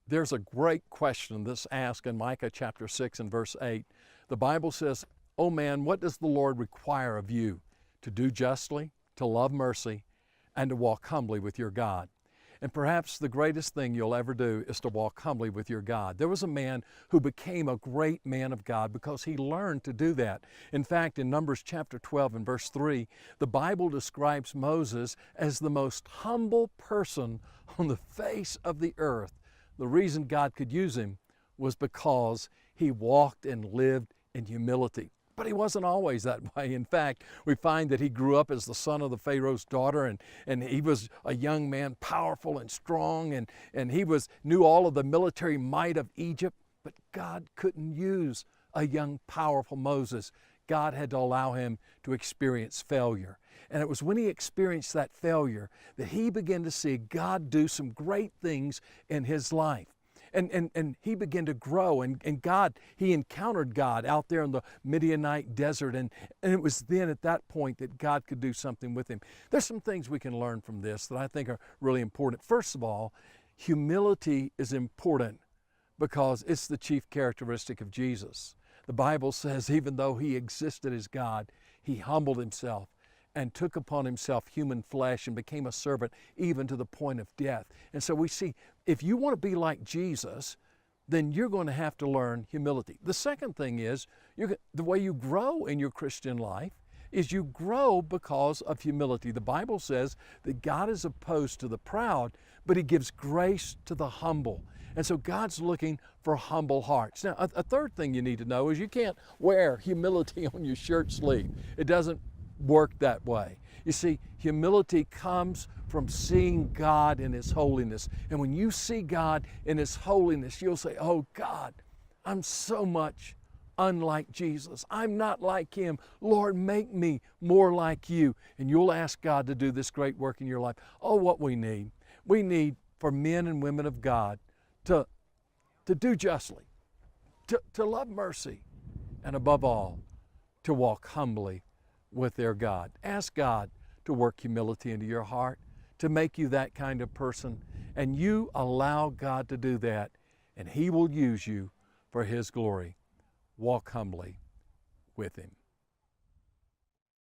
There's a great question that's asked in Micah chapter 6 and verse 8. The Bible says, "O man, what does the Lord require of you? To do justly, to love mercy, and to walk humbly with your God." And perhaps the greatest thing you'll ever do is to walk humbly with your God. There was a man who became a great man of God because he learned to do that. In fact, in Numbers chapter 12 and verse 3, the Bible describes Moses as the most humble person on the face of the earth. The reason God could use him was because he walked and lived in humility. But he wasn't always that way. In fact, we find that he grew up as the son of the Pharaoh's daughter, and he was a young man, powerful and strong, and he knew all of the military might of Egypt. But God couldn't use a young, powerful Moses. God had to allow him to experience failure. And it was when he experienced that failure that he began to see God do some great things in his life. And he began to grow, and he encountered God out there in the Midianite desert, and it was then at that point that God could do something with him. There's some things we can learn from this that I think are really important. First of all, humility is important because it's the chief characteristic of Jesus. The Bible says even though he existed as God, he humbled himself and took upon himself human flesh and became a servant even to the point of death. And so we see, if you want to be like Jesus, then you're going to have to learn humility. The second thing is, the way you grow in your Christian life is you grow because of humility. The Bible says that God is opposed to the proud, but he gives grace to the humble. And so God's looking for humble hearts. Now, a third thing you need to know is you can't wear humility on your shirt sleeve. It doesn't work that way. You see, humility comes from seeing God in his holiness. And when you see God in his holiness, you'll say, "Oh God, I'm so much unlike Jesus. I'm not like him. Lord, make me more like you." And you'll ask God to do this great work in your life. Oh, what we need for men and women of God to do justly, to love mercy, and above all, to walk humbly with their God. Ask God to work humility into your heart, to make you that kind of person, and you allow God to do that, and he will use you for his glory. Walk humbly with him.